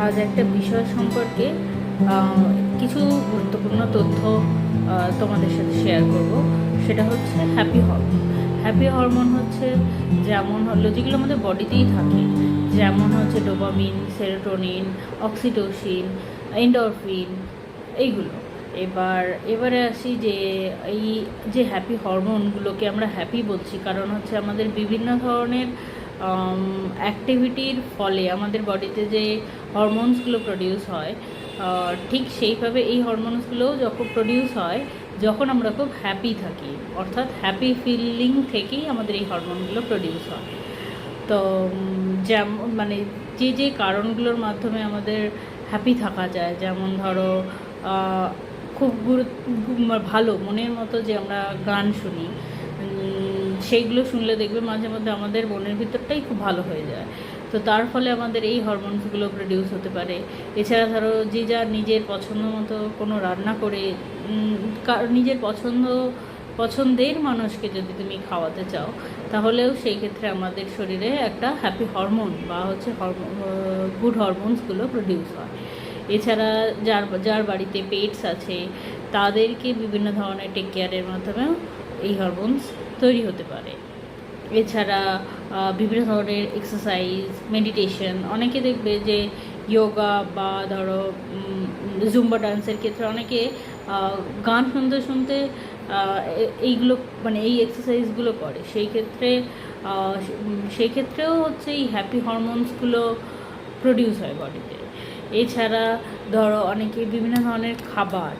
আজ একটা বিষয় সম্পর্কে কিছু গুরুত্বপূর্ণ তথ্য তোমাদের সাথে শেয়ার করব। সেটা হচ্ছে হ্যাপি হরমোন। হ্যাপি হরমোন হচ্ছে যেমন হলো যেগুলো আমাদের বডিতেই থাকে, যেমন হচ্ছে ডোপামিন, সেরোটোনিন, অক্সিটোসিন, এন্ডরফিন, এইগুলো। এবারে আসি যে এই যে হ্যাপি হরমোনগুলোকে আমরা হ্যাপি বলছি কারণ হচ্ছে আমাদের বিভিন্ন ধরনের অ্যাক্টিভিটির ফলে আমাদের বডিতে যে হরমোনসগুলো প্রডিউস হয়, ঠিক সেইভাবে এই হরমোনসগুলোও যখন প্রডিউস হয় যখন আমরা খুব হ্যাপি থাকি, অর্থাৎ হ্যাপি ফিলিং থেকেই আমাদের এই হরমোনগুলো প্রডিউস হয়। তো যেমন মানে যে যে কারণগুলোর মাধ্যমে আমাদের হ্যাপি থাকা যায়, যেমন ধরো খুব ভালো মনের মতো যে আমরা গান শুনি, সেইগুলো শুনলে দেখবে মাঝে মধ্যে আমাদের মনের ভিতরটাই খুব ভালো হয়ে যায়। তো তার ফলে আমাদের এই হরমোনসগুলো প্রডিউস হতে পারে। এছাড়া ধরো যে যার নিজের পছন্দ মতো কোনো রান্না করে নিজের পছন্দের মানুষকে যদি তুমি খাওয়াতে চাও, তাহলেও সেই ক্ষেত্রে আমাদের শরীরে একটা হ্যাপি হরমোন বা হচ্ছে গুড হরমোনসগুলো প্রডিউস হয়। এছাড়া যার যার বাড়িতে পেটস আছে তাদেরকে বিভিন্ন ধরনের টেক কেয়ারের মাধ্যমেও এই হরমোনস তৈরি হতে পারে। এছাড়া বিভিন্ন ধরনের এক্সারসাইজ, মেডিটেশন, অনেকে দেখবে যে যোগা বা ধরো জুম্বা ডান্সের ক্ষেত্রে অনেকে গান শুনতে শুনতে এইগুলো মানে এই এক্সারসাইজগুলো করে। সেই ক্ষেত্রেও হচ্ছে এই হ্যাপি হরমোনসগুলো প্রডিউস হয় বডিতে। এছাড়া ধরো অনেকে বিভিন্ন ধরনের খাবার,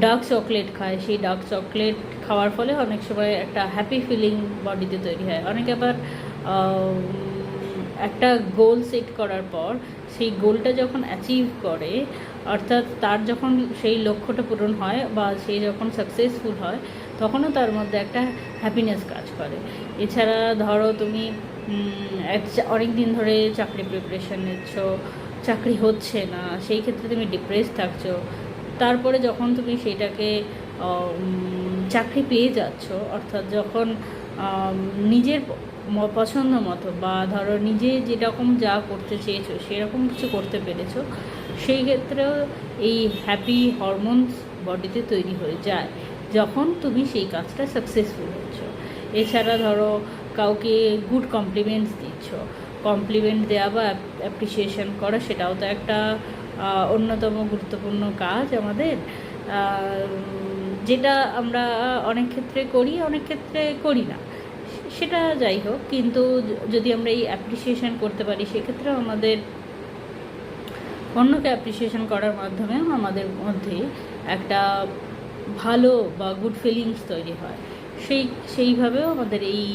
ডার্ক চকলেট খায়, সেই ডার্ক চকলেট খাওয়ার ফলে অনেক সময় একটা হ্যাপি ফিলিং বডিতে তৈরি হয়। অনেকে আবার একটা গোল সেট করার পর সেই গোলটা যখন অ্যাচিভ করে, অর্থাৎ তার যখন সেই লক্ষ্যটা পূরণ হয় বা সে যখন সাকসেসফুল হয়, তখনও তার মধ্যে একটা হ্যাপিনেস কাজ করে। এছাড়া ধরো তুমি অনেক দিন ধরে চাকরি প্রিপারেশান নিচ্ছ, চাকরি হচ্ছে না, সেই ক্ষেত্রে তুমি ডিপ্রেস থাকছো, তারপরে যখন তুমি সেইটাকে চাকরি পেয়ে যাচ্ছ, অর্থাৎ যখন নিজের পছন্দ মতো বা ধরো নিজে যেরকম যা করতে চেয়েছো সেরকম কিছু করতে পেরেছো, সেই ক্ষেত্রেও এই হ্যাপি হরমোনস বডিতে তৈরি হয়ে যায় যখন তুমি সেই কাজটা সাকসেসফুল হচ্ছ। এছাড়া ধরো কাউকে গুড কমপ্লিমেন্টস দিচ্ছ, কমপ্লিমেন্ট দেওয়া বা অ্যাপ্রিসিয়েশন করা, সেটাও তো একটা অন্যতম গুরুত্বপূর্ণ কাজ আমাদের, যেটা আমরা অনেক ক্ষেত্রে করি, অনেক ক্ষেত্রে করি না, সেটা যাই হোক। কিন্তু যদি আমরা এই অ্যাপ্রিসিয়েশন করতে পারি, সেক্ষেত্রেও আমাদের অন্যকে অ্যাপ্রিসিয়েশন করার মাধ্যমেও আমাদের মধ্যে একটা ভালো বা গুড ফিলিংস তৈরি হয়। সেইভাবেও আমাদের এই